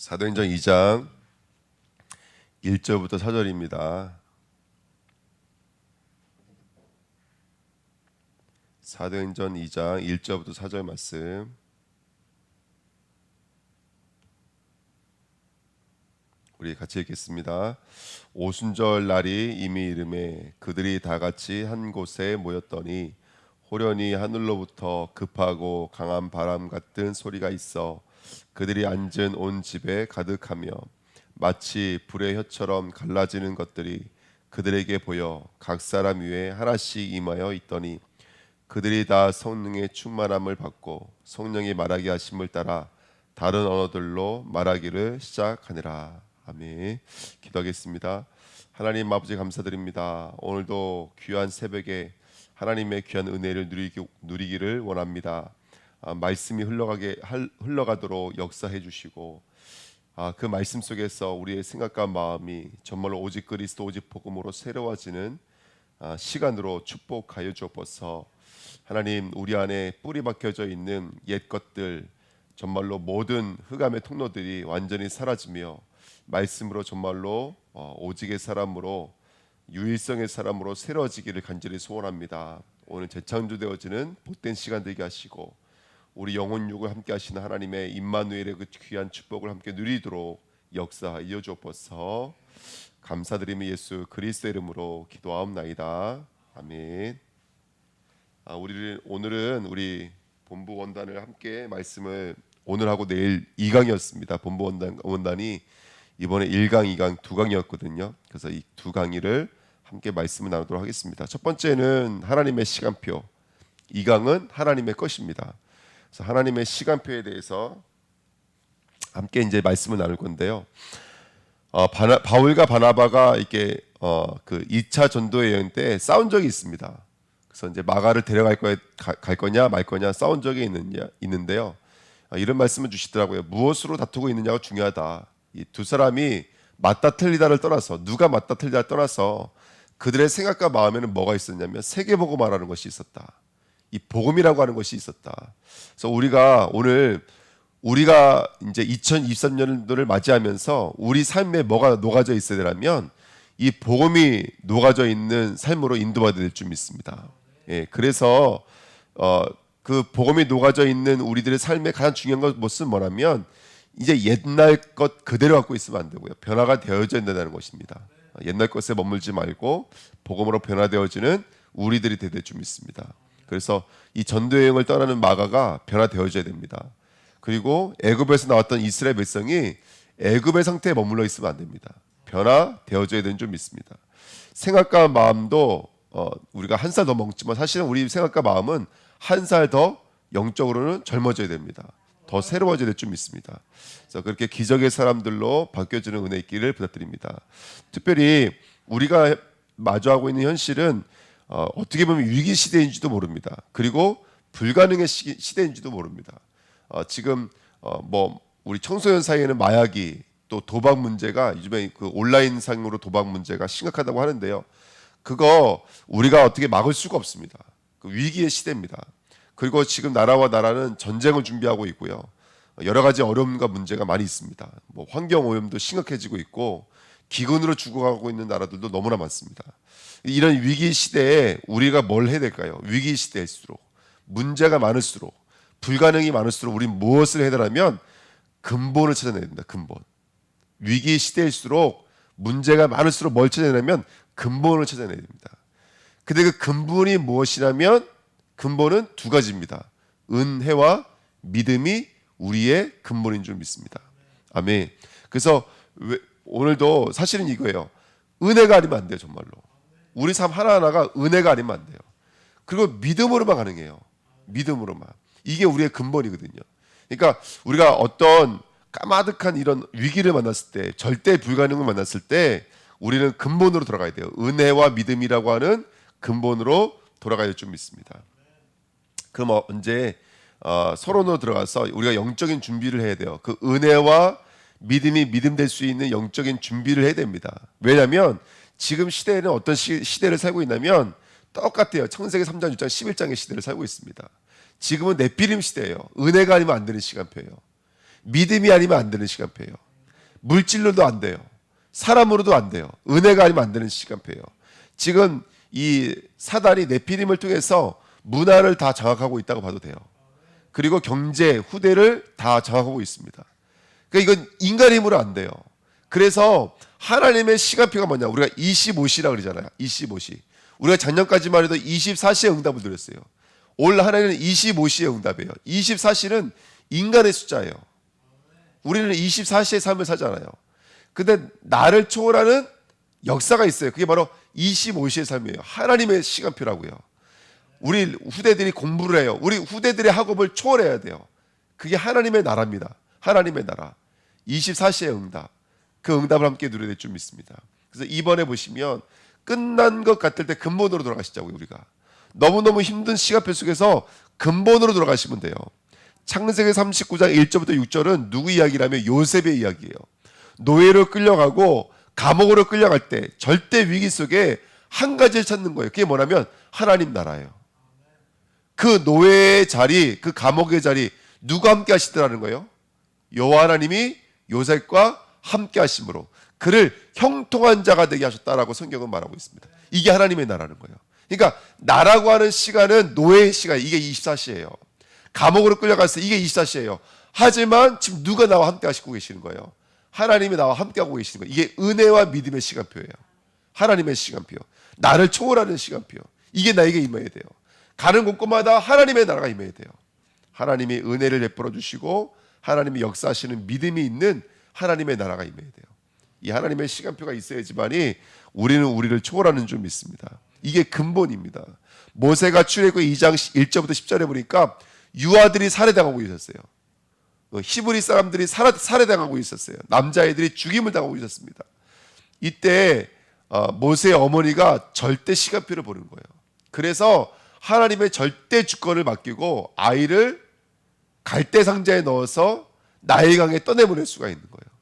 사도행전 2장 1절부터 4절입니다. 사도행전 2장 1절부터 4절 말씀. 우리 같이 읽겠습니다. 오순절 날이 이미 이르매 그들이 다 같이 한 곳에 모였더니 호련히 하늘로부터 급하고 강한 바람 같은 소리가 있어 그들이 앉은 온 집에 가득하며 마치 불의 혀처럼 갈라지는 것들이 그들에게 보여 각 사람 위에 하나씩 임하여 있더니 그들이 다 성령의 충만함을 받고 성령이 말하게 하심을 따라 다른 언어들로 말하기를 시작하니라. 아멘. 기도하겠습니다. 하나님 아버지 감사드립니다. 오늘도 귀한 새벽에 하나님의 귀한 은혜를 누리기를 원합니다. 말씀이 흘러가도록 역사해 주시고 그 말씀 속에서 우리의 생각과 마음이 정말로 오직 그리스도 오직 복음으로 새로워지는 시간으로 축복하여 주옵소서. 하나님 우리 안에 뿌리 박혀져 있는 옛 것들 정말로 모든 흑암의 통로들이 완전히 사라지며 말씀으로 정말로 오직의 사람으로 유일성의 사람으로 새로워지기를 간절히 소원합니다. 오늘 재창조되어지는 복된 시간 되게 하시고 우리 영혼 육을 함께 하시는 하나님의 임마누엘의 그 귀한 축복을 함께 누리도록 역사하여 주옵소서. 감사드리며 예수 그리스도 이름으로 기도하옵나이다. 아멘. 오늘은 우리 본부 원단을 함께 말씀을 오늘하고 내일 2강이었습니다. 본부 원단이 이번에 1강, 2강 두 강이었거든요. 그래서 이 두 강의를 함께 말씀을 나누도록 하겠습니다. 첫 번째는 하나님의 시간표, 2강은 하나님의 것입니다. 그래서 하나님의 시간표에 대해서 함께 이제 말씀을 나눌 건데요. 바울과 바나바가 이렇게 그 2차 전도 여행 때 싸운 적이 있습니다. 그래서 이제 마가를 데려갈 갈 거냐 말 거냐 싸운 적이 있는데요. 이런 말씀을 주시더라고요. 무엇으로 다투고 있느냐가 중요하다. 이 두 사람이 맞다 틀리다를 떠나서 누가 맞다 틀리다를 떠나서 그들의 생각과 마음에는 뭐가 있었냐면 세계복음화라는 것이 있었다. 이 복음이라고 하는 것이 있었다. 그래서 우리가 이제 2023년도를 맞이하면서 우리 삶에 뭐가 녹아져 있어야 되냐면 이 복음이 녹아져 있는 삶으로 인도받아야 될 줄 믿습니다. 예, 그래서 그 복음이 녹아져 있는 우리들의 삶의 가장 중요한 것은 뭐냐면 이제 옛날 것 그대로 갖고 있으면 안 되고요. 변화가 되어져야 된다는 것입니다. 옛날 것에 머물지 말고 복음으로 변화되어지는 우리들이 될 줄 믿습니다. 그래서 이 전도 여행을 떠나는 마가가 변화되어져야 됩니다. 그리고 애굽에서 나왔던 이스라엘 백성이 애굽의 상태에 머물러 있으면 안 됩니다. 변화되어져야 되는 줄 믿습니다. 생각과 마음도 우리가 한 살 더 먹지만 사실은 우리 생각과 마음은 한 살 더 영적으로는 젊어져야 됩니다. 더 새로워져야 될 줄 믿습니다. 그래서 그렇게 기적의 사람들로 바뀌어지는 은혜 있기를 부탁드립니다. 특별히 우리가 마주하고 있는 현실은 어떻게 보면 위기 시대인지도 모릅니다. 그리고 불가능의 시대인지도 모릅니다. 지금 우리 청소년 사이에는 마약이 또 도박 문제가 요즘에 그 온라인 상으로 도박 문제가 심각하다고 하는데요. 그거 우리가 어떻게 막을 수가 없습니다. 그 위기의 시대입니다. 그리고 지금 나라와 나라는 전쟁을 준비하고 있고요. 여러 가지 어려움과 문제가 많이 있습니다. 환경 오염도 심각해지고 있고 기근으로 죽어가고 있는 나라들도 너무나 많습니다. 이런 위기 시대에 우리가 뭘 해야 될까요? 위기 시대일수록 문제가 많을수록 불가능이 많을수록 우리 무엇을 해야 되냐면 근본을 찾아내야 된다. 근본. 위기 시대일수록 문제가 많을수록 뭘 찾아내야 되냐면 근본을 찾아내야 됩니다. 근데 그 근본이 무엇이냐면 근본은 두 가지입니다. 은혜와 믿음이 우리의 근본인 줄 믿습니다. 아멘. 그래서 오늘도 사실은 이거예요. 은혜가 아니면 안 돼요. 정말로. 우리 삶 하나하나가 은혜가 아니면 안 돼요. 그리고 믿음으로만 가능해요. 믿음으로만. 이게 우리의 근본이거든요. 그러니까 우리가 어떤 까마득한 이런 위기를 만났을 때, 절대 불가능을 만났을 때 우리는 근본으로 돌아가야 돼요. 은혜와 믿음이라고 하는 근본으로 돌아가야 될 줄 믿습니다. 그럼 언제 서론으로 들어가서 우리가 영적인 준비를 해야 돼요. 그 은혜와 믿음이 믿음 될 수 있는 영적인 준비를 해야 됩니다. 왜냐하면 지금 시대에는 어떤 시대를 살고 있냐면 똑같아요. 창세기 3장, 6장, 11장의 시대를 살고 있습니다. 지금은 네피림 시대예요. 은혜가 아니면 안 되는 시간표예요. 믿음이 아니면 안 되는 시간표예요. 물질로도 안 돼요. 사람으로도 안 돼요. 은혜가 아니면 안 되는 시간표예요. 지금 이 사단이 네피림을 통해서 문화를 다 장악하고 있다고 봐도 돼요. 그리고 경제, 후대를 다 장악하고 있습니다. 그러니까 이건 인간의 힘으로 안 돼요. 그래서 하나님의 시간표가 뭐냐? 우리가 25시라 그러잖아요. 25시. 우리가 작년까지만 해도 24시의 응답을 드렸어요. 올 하나님은 25시의 응답이에요. 24시는 인간의 숫자예요. 우리는 24시의 삶을 살잖아요. 근데 나를 초월하는 역사가 있어요. 그게 바로 25시의 삶이에요. 하나님의 시간표라고요. 우리 후대들이 공부를 해요. 우리 후대들의 학업을 초월해야 돼요. 그게 하나님의 나라입니다. 하나님의 나라. 24시의 응답. 그 응답을 함께 누려야 될 줄 믿습니다. 그래서 이번에 보시면 끝난 것 같을 때 근본으로 돌아가시자고요. 우리가 너무너무 힘든 시간표 속에서 근본으로 돌아가시면 돼요. 창세기 39장 1절부터 6절은 누구 이야기라면 요셉의 이야기예요. 노예로 끌려가고 감옥으로 끌려갈 때 절대 위기 속에 한 가지를 찾는 거예요. 그게 뭐냐면 하나님 나라예요. 그 노예의 자리, 그 감옥의 자리 누가 함께 하시더라는 거예요? 여호와 하나님이 요셉과 함께 하심으로 그를 형통한 자가 되게 하셨다라고 성경은 말하고 있습니다. 이게 하나님의 나라는 거예요. 그러니까 나라고 하는 시간은 노예의 시간, 이게 24시예요. 감옥으로 끌려갔을 때 이게 24시예요. 하지만 지금 누가 나와 함께 하시고 계시는 거예요? 하나님이 나와 함께 하고 계시는 거예요. 이게 은혜와 믿음의 시간표예요. 하나님의 시간표. 나를 초월하는 시간표. 이게 나에게 임해야 돼요. 가는 곳곳마다 하나님의 나라가 임해야 돼요. 하나님이 은혜를 베풀어 주시고 하나님이 역사하시는 믿음이 있는 하나님의 나라가 임해야 돼요. 이 하나님의 시간표가 있어야지만이 우리는 우리를 초월하는 줄 믿습니다. 이게 근본입니다. 모세가 출애굽기 2장 1절부터 10절에 보니까 유아들이 살해당하고 있었어요. 히브리 사람들이 살해당하고 있었어요. 남자애들이 죽임을 당하고 있었습니다. 이때 모세의 어머니가 절대 시간표를 보는 거예요. 그래서 하나님의 절대 주권을 맡기고 아이를 갈대 상자에 넣어서 나일강에 떠내보낼 수가 있는 거예요.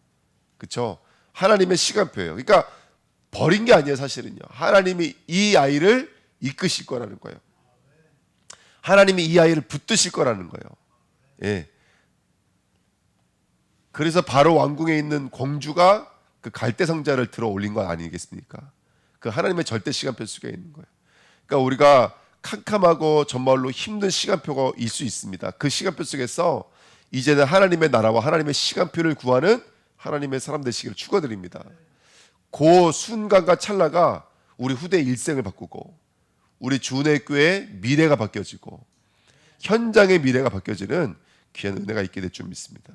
그렇죠? 하나님의 시간표예요. 그러니까 버린 게 아니에요, 사실은요. 하나님이 이 아이를 이끄실 거라는 거예요. 하나님이 이 아이를 붙드실 거라는 거예요. 예. 그래서 바로 왕궁에 있는 공주가 그 갈대 상자를 들어 올린 것 아니겠습니까? 그 하나님의 절대 시간표 속에 있는 거예요. 그러니까 우리가 캄캄하고 정말로 힘든 시간표가 있을 수 있습니다. 그 시간표 속에서 이제는 하나님의 나라와 하나님의 시간표를 구하는 하나님의 사람 되시기를 축원드립니다. 그 순간과 찰나가 우리 후대의 일생을 바꾸고 우리 주은혜 교회의 미래가 바뀌어지고 현장의 미래가 바뀌어지는 귀한 은혜가 있게 될 줄 믿습니다.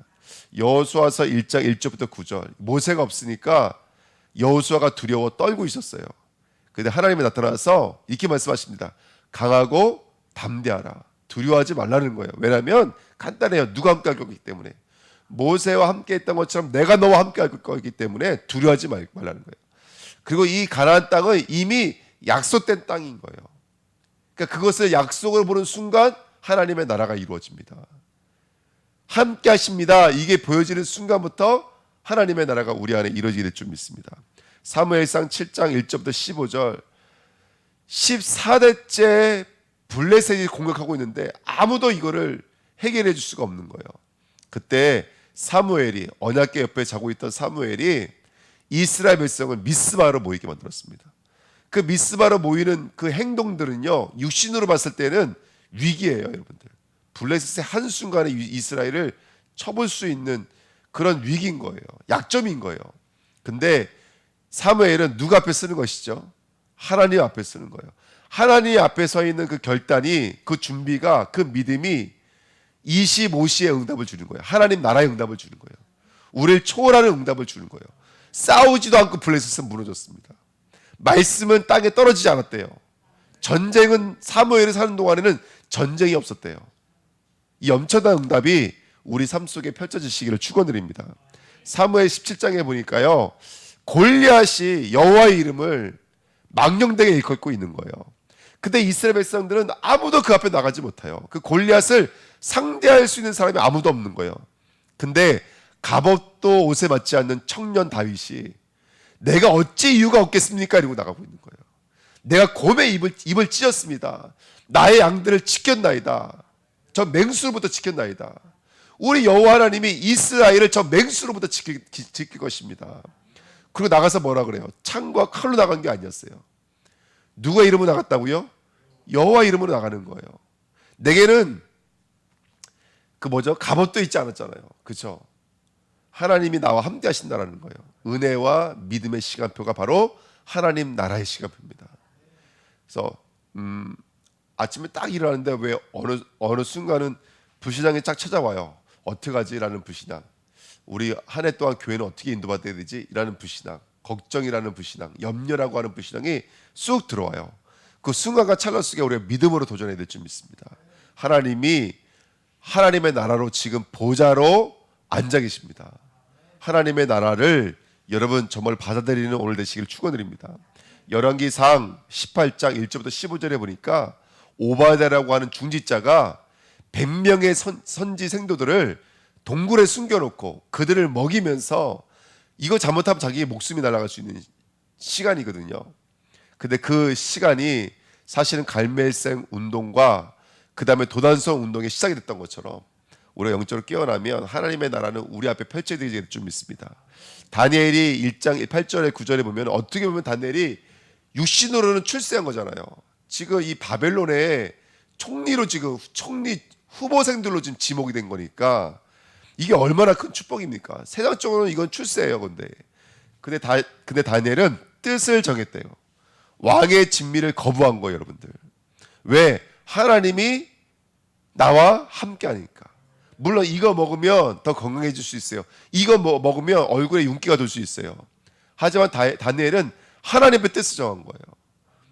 여호수아서 1장 1절부터 9절. 모세가 없으니까 여호수아가 두려워 떨고 있었어요. 그런데 하나님이 나타나서 이렇게 말씀하십니다. 강하고 담대하라. 두려워하지 말라는 거예요. 왜냐하면 간단해요. 누가 함께 할 거기 때문에. 모세와 함께 했던 것처럼 내가 너와 함께 할 거기 때문에 두려워하지 말라는 거예요. 그리고 이 가나안 땅은 이미 약속된 땅인 거예요. 그러니까 그것을 약속을 보는 순간 하나님의 나라가 이루어집니다. 함께 하십니다. 이게 보여지는 순간부터 하나님의 나라가 우리 안에 이루어지게 될 줄 믿습니다. 사무엘상 7장 1절부터 15절. 14대째 블레셋이 공격하고 있는데 아무도 이거를 해결해 줄 수가 없는 거예요. 그때 사무엘이 언약궤 옆에 자고 있던 사무엘이 이스라엘 백성을 미스바로 모이게 만들었습니다. 그 미스바로 모이는 그 행동들은요, 육신으로 봤을 때는 위기예요, 여러분들. 블레셋의 한순간에 이스라엘을 쳐볼 수 있는 그런 위기인 거예요. 약점인 거예요. 근데 사무엘은 누가 앞에 쓰는 것이죠? 하나님 앞에 쓰는 거예요. 하나님 앞에 서 있는 그 결단이, 그 준비가, 그 믿음이 25시의 응답을 주는 거예요. 하나님 나라의 응답을 주는 거예요. 우리를 초월하는 응답을 주는 거예요. 싸우지도 않고 블레셋은 무너졌습니다. 말씀은 땅에 떨어지지 않았대요. 전쟁은 사무엘이 사는 동안에는 전쟁이 없었대요. 이 엄청난 응답이 우리 삶 속에 펼쳐지시기를 축원드립니다. 사무엘 17장에 보니까요, 골리앗이 여호와의 이름을 망령되게 일컫고 있는 거예요. 근데 이스라엘 백성들은 아무도 그 앞에 나가지 못해요. 그 골리앗을 상대할 수 있는 사람이 아무도 없는 거예요. 근데 갑옷도 옷에 맞지 않는 청년 다윗이 내가 어찌 이유가 없겠습니까? 이러고 나가고 있는 거예요. 내가 곰의 입을 찢었습니다. 나의 양들을 지켰나이다. 저 맹수로부터 지켰나이다. 우리 여호와 하나님이 이스라엘을 저 맹수로부터 지킬 것입니다. 그리고 나가서 뭐라 그래요? 창과 칼로 나간 게 아니었어요. 누가 이름으로 나갔다고요? 여호와 이름으로 나가는 거예요. 내게는 갑옷도 있지 않았잖아요. 그렇죠? 하나님이 나와 함께 하신다라는 거예요. 은혜와 믿음의 시간표가 바로 하나님 나라의 시간표입니다. 그래서 아침에 딱 일어나는데 왜 어느 순간은 불신앙이 쫙 찾아와요. 어떡하지라는 불신앙. 우리 한 해 동안 교회는 어떻게 인도받아야 되지? 이라는 불신앙, 걱정이라는 불신앙, 염려라고 하는 불신앙이 쑥 들어와요. 그 순간과 찰나 속에 우리가 믿음으로 도전해야 될 줄 믿습니다. 하나님이 하나님의 나라로 지금 보좌로 앉아 계십니다. 하나님의 나라를 여러분 정말 받아들이는 오늘 되시길 축원드립니다. 열왕기상 18장 1절부터 15절에 보니까 오바댜라고 하는 중지자가 100명의 선지 생도들을 동굴에 숨겨놓고 그들을 먹이면서 이거 잘못하면 자기의 목숨이 날아갈 수 있는 시간이거든요. 근데 그 시간이 사실은 갈멜생 운동과 그 다음에 도단성 운동이 시작이 됐던 것처럼 우리가 영적으로 깨어나면 하나님의 나라는 우리 앞에 펼쳐지게 될 줄 믿습니다. 다니엘이 1장 8절에 9절에 보면 어떻게 보면 다니엘이 육신으로는 출세한 거잖아요. 지금 이 바벨론의 총리로 지금 총리 후보생들로 지금 지목이 된 거니까 이게 얼마나 큰 축복입니까? 세상적으로는 이건 출세예요. 근데 다니엘은 뜻을 정했대요. 왕의 진미를 거부한 거예요, 여러분들. 왜? 하나님이 나와 함께 하니까. 물론 이거 먹으면 더 건강해질 수 있어요. 이거 먹으면 얼굴에 윤기가 돌 수 있어요. 하지만 다니엘은 하나님의 뜻을 정한 거예요.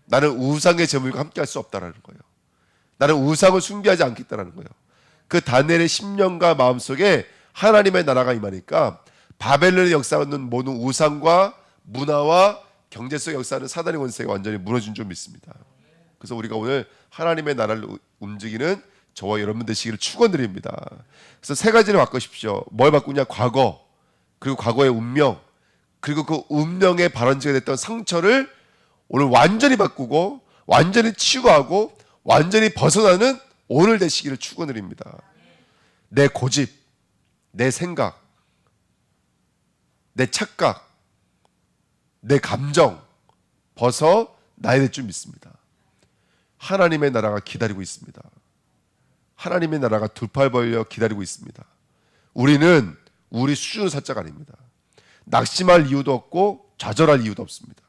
나는 우상의 제물과 함께 할 수 없다라는 거예요. 나는 우상을 숭배하지 않겠다라는 거예요. 그 다니엘의 심령과 마음속에 하나님의 나라가 임하니까 바벨론의 역사는 모든 우상과 문화와 경제 속 역사는 사단의 권세가 완전히 무너진 줄 믿습니다. 그래서 우리가 오늘 하나님의 나라를 움직이는 저와 여러분 되시기를 축원드립니다. 그래서 세 가지를 바꾸십시오. 뭘 바꾸냐? 과거, 그리고 과거의 운명, 그리고 그 운명의 발원지가 됐던 상처를 오늘 완전히 바꾸고 완전히 치유하고 완전히 벗어나는 오늘 되시기를 축원드립니다. 내 고집, 내 생각, 내 착각, 내 감정 벗어나야 될 줄 믿습니다. 하나님의 나라가 기다리고 있습니다. 하나님의 나라가 두 팔 벌려 기다리고 있습니다. 우리는 우리 수준의 사자가 아닙니다. 낙심할 이유도 없고 좌절할 이유도 없습니다.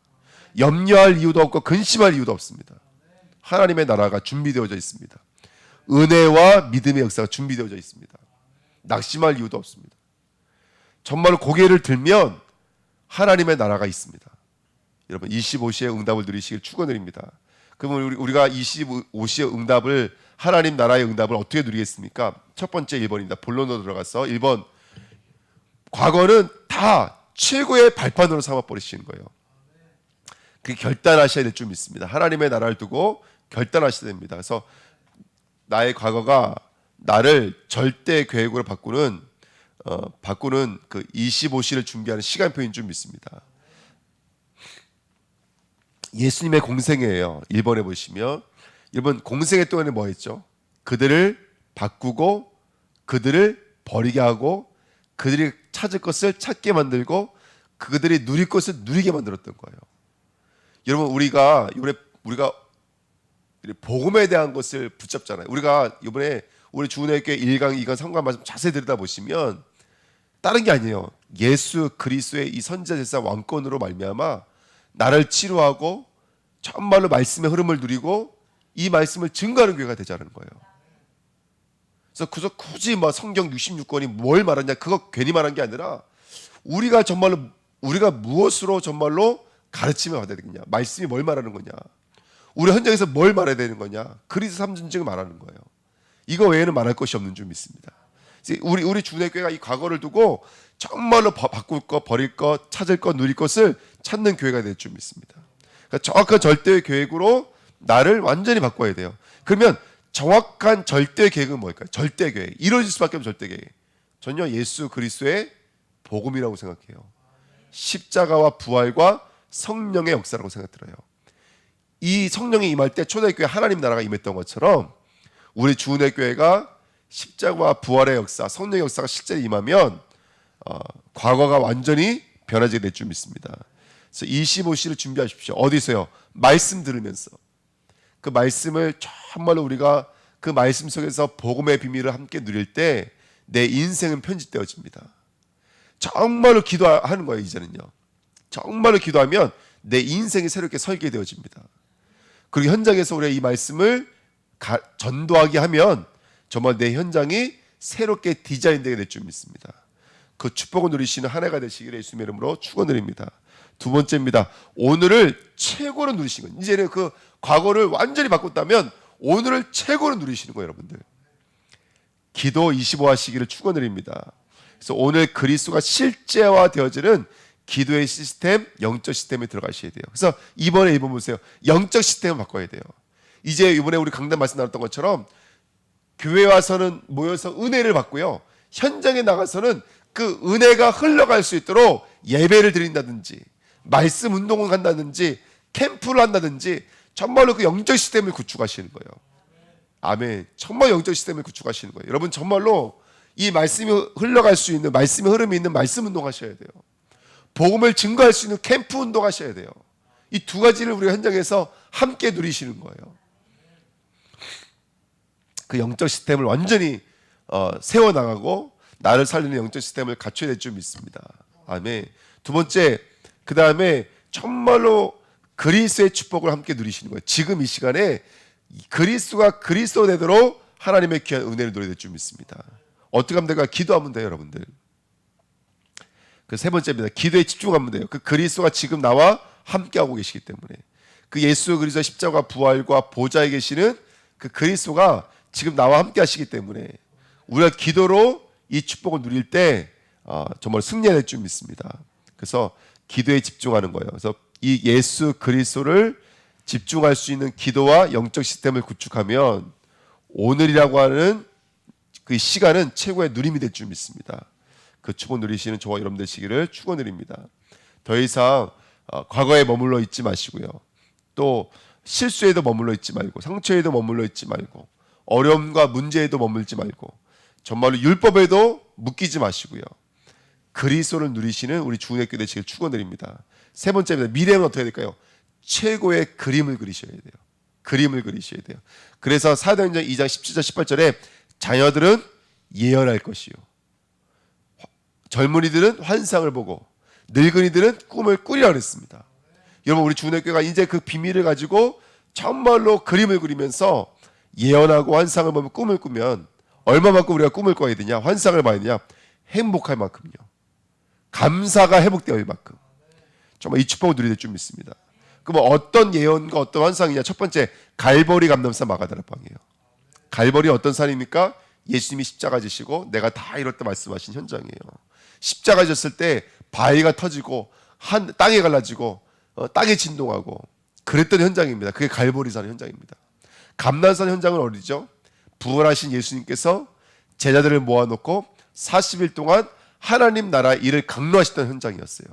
염려할 이유도 없고 근심할 이유도 없습니다. 하나님의 나라가 준비되어져 있습니다. 은혜와 믿음의 역사가 준비되어져 있습니다. 낙심할 이유도 없습니다. 정말 고개를 들면 하나님의 나라가 있습니다. 여러분 25시의 응답을 누리시길 축원드립니다. 그러면 우리가 25시의 응답을 하나님 나라의 응답을 어떻게 누리겠습니까? 첫 번째 1번입니다. 본론으로 들어가서 1번 과거는 다 최고의 발판으로 삼아버리시는 거예요. 그게 결단하셔야 될 줄 믿습니다. 하나님의 나라를 두고 결단하셔야 됩니다. 그래서 나의 과거가 나를 절대 계획으로 바꾸는 그 25시를 준비하는 시간표인 줄 믿습니다. 예수님의 공생애예요. 1번에 보시면 1번 공생애 동안에 뭐 했죠? 그들을 바꾸고 그들을 버리게 하고 그들이 찾을 것을 찾게 만들고 그들이 누릴 것을 누리게 만들었던 거예요. 여러분 우리가 복음에 대한 것을 붙잡잖아요. 우리가 이번에 우리 주은혜교회 1강, 2강, 3강 말씀 자세히 들여다보시면 다른 게 아니에요. 예수 그리스도의 이 선지자 제사 왕권으로 말미암아 나를 치료하고 정말로 말씀의 흐름을 누리고 이 말씀을 증거하는 교회가 되자는 거예요. 그래서 굳이 성경 66권이 뭘 말하냐 그거 괜히 말한 게 아니라 우리가 무엇으로 정말로 가르침을 받아야 되겠냐, 말씀이 뭘 말하는 거냐, 우리 현장에서 뭘 말해야 되는 거냐, 그리스도 삼전증을 말하는 거예요. 이거 외에는 말할 것이 없는 줄 믿습니다. 우리 주내교회가 이 과거를 두고 정말로 바꿀 것, 버릴 것, 찾을 것, 누릴 것을 찾는 교회가 될 줄 믿습니다. 그러니까 정확한 절대의 계획으로 나를 완전히 바꿔야 돼요. 그러면 정확한 절대 계획은 뭘까요? 절대 계획, 이루어질 수밖에 없는 절대 계획. 전혀 예수 그리스도의 복음이라고 생각해요. 십자가와 부활과 성령의 역사라고 생각 들어요. 이 성령이 임할 때 초대교회 하나님 나라가 임했던 것처럼 우리 주은혜 교회가 십자가와 부활의 역사, 성령의 역사가 실제로 임하면 과거가 완전히 변화지게 될 줄 믿습니다. 그래서 25시를 준비하십시오. 어디서요? 말씀 들으면서. 그 말씀을 정말로 우리가 그 말씀 속에서 복음의 비밀을 함께 누릴 때 내 인생은 편집되어집니다. 정말로 기도하는 거예요. 이제는요. 정말로 기도하면 내 인생이 새롭게 설계되어집니다. 그리고 현장에서 우리가 이 말씀을 전도하게 하면 정말 내 현장이 새롭게 디자인되게 될 줄 믿습니다. 그 축복을 누리시는 한 해가 되시기를 예수님의 이름으로 축원드립니다. 두 번째입니다. 오늘을 최고로 누리시는 것. 이제는 그 과거를 완전히 바꿨다면 오늘을 최고로 누리시는 거예요, 여러분들. 기도 25 하시기를 축원드립니다. 그래서 오늘 그리스도가 실제화되어지는 기도의 시스템, 영적 시스템에 들어가셔야 돼요. 그래서 이번 보세요. 영적 시스템을 바꿔야 돼요. 이제 이번에 우리 강단 말씀 나눴던 것처럼 교회 와서는 모여서 은혜를 받고요. 현장에 나가서는 그 은혜가 흘러갈 수 있도록 예배를 드린다든지 말씀 운동을 한다든지 캠프를 한다든지 정말로 그 영적 시스템을 구축하시는 거예요. 아멘. 정말 영적 시스템을 구축하시는 거예요. 여러분 정말로 이 말씀이 흘러갈 수 있는 말씀의 흐름이 있는 말씀 운동하셔야 돼요. 복음을 증거할 수 있는 캠프 운동하셔야 돼요. 이 두 가지를 우리가 현장에서 함께 누리시는 거예요. 그 영적 시스템을 완전히 세워나가고 나를 살리는 영적 시스템을 갖춰야 될 줄 믿습니다. 아멘. 두 번째, 그 다음에 정말로 그리스도의 축복을 함께 누리시는 거예요. 지금 이 시간에 그리스도가 그리스도 되도록 하나님의 귀한 은혜를 누려야 될 줄 믿습니다. 어떻게 하면 될까요? 기도하면 돼요, 여러분들. 그 세 번째입니다. 기도에 집중하면 돼요. 그 그리스도가 지금 나와 함께하고 계시기 때문에 그 예수 그리스도의 십자가 부활과 보좌에 계시는 그 그리스도가 지금 나와 함께하시기 때문에 우리가 기도로 이 축복을 누릴 때 정말 승리할 줄 믿습니다. 그래서 기도에 집중하는 거예요. 그래서 이 예수 그리스도를 집중할 수 있는 기도와 영적 시스템을 구축하면 오늘이라고 하는 그 시간은 최고의 누림이 될 줄 믿습니다. 그 축복 누리시는 저와 여러분 되시기를 축원드립니다. 더 이상 과거에 머물러 있지 마시고요. 또 실수에도 머물러 있지 말고 상처에도 머물러 있지 말고 어려움과 문제에도 머물지 말고 정말로 율법에도 묶이지 마시고요. 그리스도를 누리시는 우리 주은혜교회 되시길 축원드립니다. 세 번째입니다. 미래는 어떻게 될까요? 최고의 그림을 그리셔야 돼요. 그림을 그리셔야 돼요. 그래서 사도행전 2장 17절 18절에 자녀들은 예언할 것이요 젊은이들은 환상을 보고 늙은이들은 꿈을 꾸리라 그랬습니다. 여러분 우리 주은혜교회가 이제 그 비밀을 가지고 정말로 그림을 그리면서 예언하고 환상을 보면 꿈을 꾸면 얼마만큼 우리가 꿈을 꿔야 되냐, 환상을 봐야 되냐, 행복할 만큼요. 감사가 회복될 만큼. 정말 이 축복을 누리게 될 줄 믿습니다. 그럼 어떤 예언과 어떤 환상이냐? 첫 번째, 갈보리 감람산 마가다락방이에요. 갈보리 어떤 산입니까? 예수님이 십자가 지시고 내가 다 이뤘다 말씀하신 현장이에요. 십자가 졌을 때 바위가 터지고 땅에 갈라지고 땅이 진동하고 그랬던 현장입니다. 그게 갈보리산 현장입니다. 감람산 현장은 어디죠? 부활하신 예수님께서 제자들을 모아놓고 40일 동안 하나님 나라 일을 강로하셨던 현장이었어요.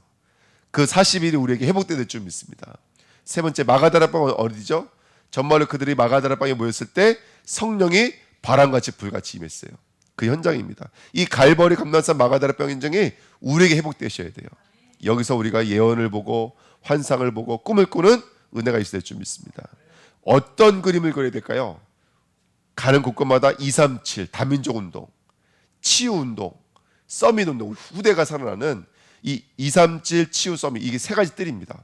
그 40일이 우리에게 회복될 줄 믿습니다. 세 번째, 마가다락방은 어디죠? 정말로 그들이 마가다락방에 모였을 때 성령이 바람같이 불같이 임했어요. 그 현장입니다. 이 갈보리 감람산 마가다락방 현장이 우리에게 회복되셔야 돼요. 여기서 우리가 예언을 보고 환상을 보고 꿈을 꾸는 은혜가 있어야 될 줄 믿습니다. 어떤 그림을 그려야 될까요? 가는 곳곳마다 237 다민족 운동, 치유 운동, 서밋 운동, 후대가 살아나는 이 237 치유 서밋, 이게 세 가지 뜰입니다.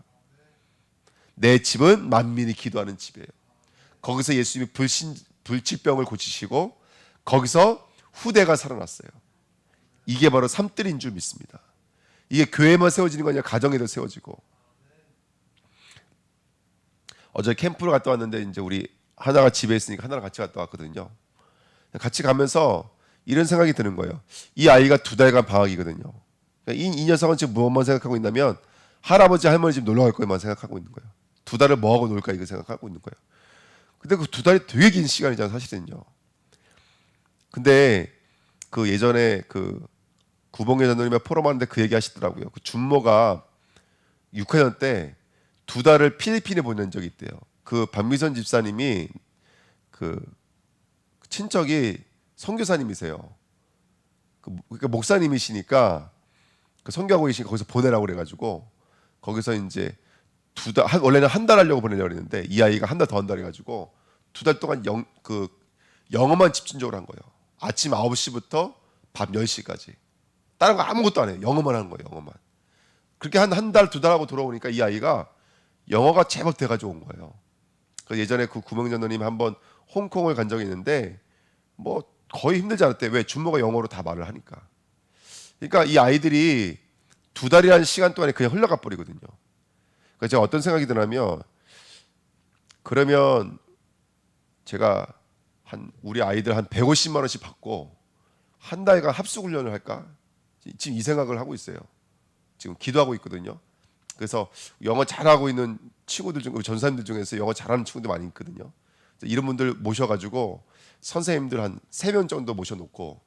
내 집은 만민이 기도하는 집이에요. 거기서 예수님이 불치병을 고치시고 거기서 후대가 살아났어요. 이게 바로 3뜰인 줄 믿습니다. 이게 교회만 세워지는 거 아니라 가정에도 세워지고. 어제 캠프를 갔다 왔는데 이제 우리 하나가 집에 있으니까 하나랑 같이 갔다 왔거든요. 같이 가면서 이런 생각이 드는 거예요. 이 아이가 2달간 방학이거든요. 이 녀석은 지금 무엇만 생각하고 있냐면 할아버지 할머니 집 놀러 갈 거에만 생각하고 있는 거예요. 2달을 뭐 하고 놀까 이거 생각하고 있는 거예요. 근데 그 2달이 되게 긴 시간이잖아요, 사실은요. 근데 그 예전에 그 구봉의 전도님이 포럼하는데 그 얘기 하시더라고요. 그 준모가 6학년 때 2달을 필리핀에 보낸 적이 있대요. 그 박미선 집사님이 그 친척이 선교사님이세요. 그러니까 목사님이시니까 그 선교하고 계시니까 거기서 보내라고 그래가지고 거기서 이제 원래는 한 달 하려고 보내려고 했는데 이 아이가 한 달 더 한다 해가지고 2달 동안 영어만 집중적으로 한 거예요. 아침 9시부터 밤 10시까지. 다른 거 아무것도 안 해요. 영어만 하는 거예요. 영어만. 그렇게 한 달, 2달 하고 돌아오니까 이 아이가 영어가 제법 돼가지고 온 거예요. 예전에 그 구명전도님 한번 홍콩을 간 적이 있는데 뭐 거의 힘들지 않았대. 왜? 준모가 영어로 다 말을 하니까. 그러니까 이 아이들이 2달이라는 시간 동안에 그냥 흘러가 버리거든요. 그래서 제가 어떤 생각이 드냐면 그러면 제가 우리 아이들 한 150만 원씩 받고 한 달간 합숙 훈련을 할까? 지금 이 생각을 하고 있어요. 지금 기도하고 있거든요. 그래서 영어 잘하고 있는 친구들 중 전사님들 중에서 영어 잘하는 친구들 많이 있거든요. 이런 분들 모셔가지고 선생님들 한 3명 정도 모셔놓고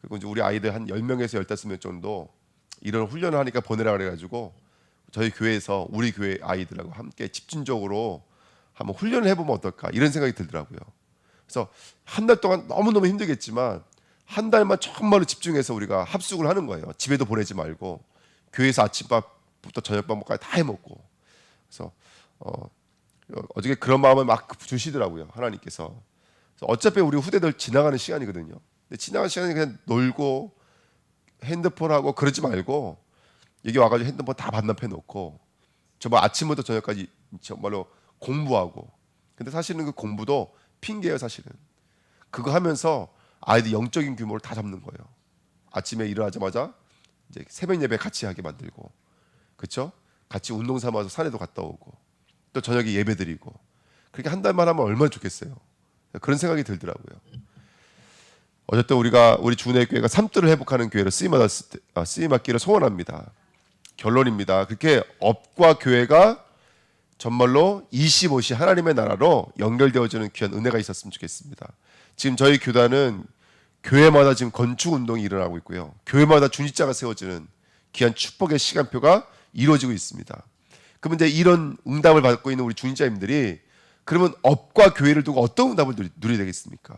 그리고 이제 우리 아이들 한 10명에서 15명 정도 이런 훈련을 하니까 보내라 그래가지고 저희 교회에서 우리 교회 아이들하고 함께 집중적으로 한번 훈련을 해보면 어떨까 이런 생각이 들더라고요. 그래서 한 달 동안 너무너무 힘들겠지만 한 달만 정말로 집중해서 우리가 합숙을 하는 거예요. 집에도 보내지 말고 교회에서 아침밥부터 저녁밥까지 다 해먹고. 그래서 어저께 그런 마음을 막 주시더라고요. 하나님께서. 그래서 어차피 우리 후대들 지나가는 시간이거든요. 근데 지나가는 시간에 그냥 놀고 핸드폰하고 그러지 말고 여기 와가지고 핸드폰 다 반납해 놓고 정말 아침부터 저녁까지 정말로 공부하고. 근데 사실은 그 공부도 핑계예요. 사실은 그거 하면서 아이들 영적인 규모를 다 잡는 거예요. 아침에 일어나자마자 이제 새벽 예배 같이 하게 만들고, 그렇죠? 같이 운동 삼아서 산에도 갔다 오고, 또 저녁에 예배 드리고. 그렇게 한 달만 하면 얼마나 좋겠어요. 그런 생각이 들더라고요. 어쨌든 우리 주은혜 교회가 삶들을 회복하는 교회로 쓰임받기를 소원합니다. 결론입니다. 그렇게 업과 교회가 정말로 25시 하나님의 나라로 연결되어지는 귀한 은혜가 있었으면 좋겠습니다. 지금 저희 교단은 교회마다 지금 건축 운동이 일어나고 있고요. 교회마다 중직자가 세워지는 귀한 축복의 시간표가 이루어지고 있습니다. 그러면 이제 이런 응답을 받고 있는 우리 중직자님들이 그러면 업과 교회를 두고 어떤 응답을 누리게 되겠습니까?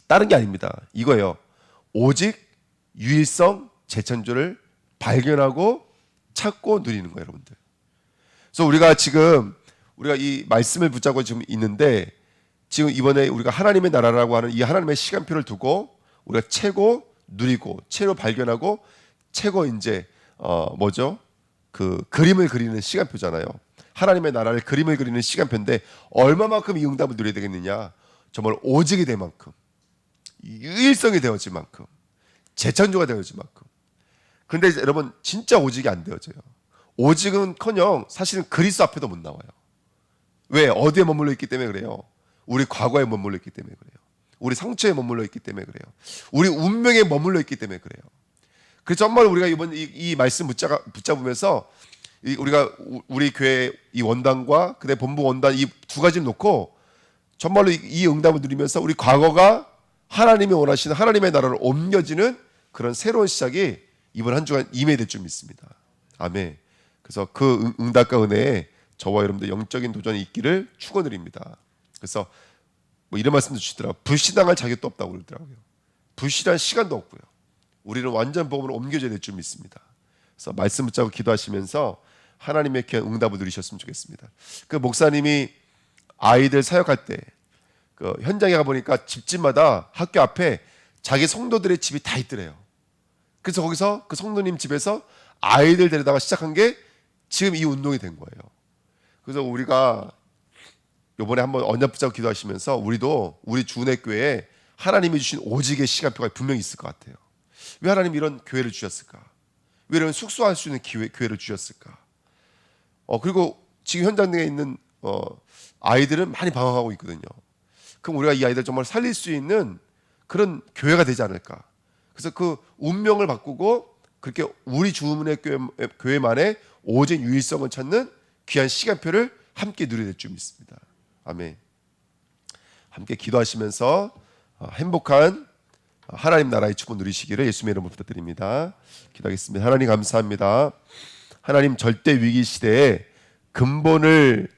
다른 게 아닙니다. 이거예요. 오직 유일성 재창조를 발견하고 찾고 누리는 거예요, 여러분들. 그래서 우리가 이 말씀을 붙잡고 지금 있는데 지금 이번에 우리가 하나님의 나라라고 하는 이 하나님의 시간표를 두고 우리가 채고 누리고 채로 발견하고 채고 이제 그 그림을 그리는 시간표잖아요. 하나님의 나라를 그림을 그리는 시간표인데 얼마만큼 이 응답을 누려야 되겠느냐? 정말 오직이 될 만큼, 유일성이 되어질 만큼, 재창조가 되어질 만큼. 그런데 여러분 진짜 오직이 안 되어져요. 오직은커녕 사실은 그리스도 앞에도 못 나와요. 왜? 어디에 머물러 있기 때문에 그래요. 우리 과거에 머물러 있기 때문에 그래요. 우리 상처에 머물러 있기 때문에 그래요. 우리 운명에 머물러 있기 때문에 그래요. 그래서 정말 우리가 이번 이 말씀 붙잡으면서 우리가 우리 교회 이 원단과 그다음에 본부 원단 이 두 가지를 놓고 정말로 이 응답을 누리면서 우리 과거가 하나님이 원하시는 하나님의 나라로 옮겨지는 그런 새로운 시작이 이번 한 주간 임해야 될 줄 믿습니다. 아멘. 그래서 그 응답과 은혜에 저와 여러분들 영적인 도전이 있기를 축원드립니다. 그래서 뭐 이런 말씀도 주시더라고요. 불신당할 자격도 없다고 그러더라고요. 불신할 시간도 없고요. 우리는 완전 복음으로 옮겨져야 될 줄 믿습니다. 그래서 말씀 붙잡고 기도하시면서 하나님의 귀한 응답을 누리셨으면 좋겠습니다. 그 목사님이 아이들 사역할 때 그 현장에 가보니까 집집마다 학교 앞에 자기 성도들의 집이 다 있더래요. 그래서 거기서 그 성도님 집에서 아이들 데려다가 시작한 게 지금 이 운동이 된 거예요. 그래서 우리가 이번에 한번 언약 붙잡고 기도하시면서 우리도 우리 주은혜 교회에 하나님이 주신 오직의 시간표가 분명히 있을 것 같아요. 왜 하나님이 이런 교회를 주셨을까? 왜 이런 숙소할 수 있는 교회를 주셨을까? 그리고 지금 현장에 있는 아이들은 많이 방황하고 있거든요. 그럼 우리가 이 아이들 정말 살릴 수 있는 그런 교회가 되지 않을까? 그래서 그 운명을 바꾸고 그렇게 우리 주은혜 교회만의 오직 유일성을 찾는 귀한 시간표를 함께 누려야 될 줄 믿습니다. 아멘. 함께 기도하시면서 행복한 하나님 나라의 축복 누리시기를 예수님의 이름으로 부탁드립니다. 기도하겠습니다. 하나님 감사합니다. 하나님 절대 위기 시대에 근본을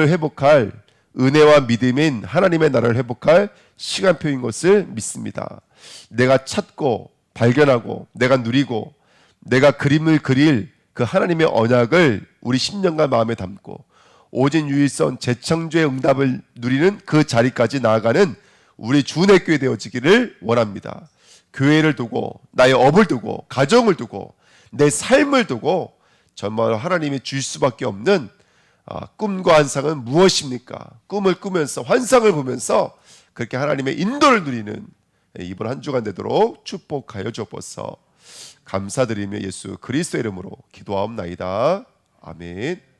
회복할 은혜와 믿음인 하나님의 나라를 회복할 시간표인 것을 믿습니다. 내가 찾고 발견하고 내가 누리고 내가 그림을 그릴 그 하나님의 언약을 우리 심령과 마음에 담고 오직 유일성 재창조의 응답을 누리는 그 자리까지 나아가는 우리 주내교회 되어지기를 원합니다. 교회를 두고 나의 업을 두고 가정을 두고 내 삶을 두고 정말 하나님이 줄 수밖에 없는 꿈과 환상은 무엇입니까? 꿈을 꾸면서 환상을 보면서 그렇게 하나님의 인도를 누리는 이번 한 주간 되도록 축복하여 주옵소서. 감사드리며 예수 그리스도 이름으로 기도하옵나이다. 아멘.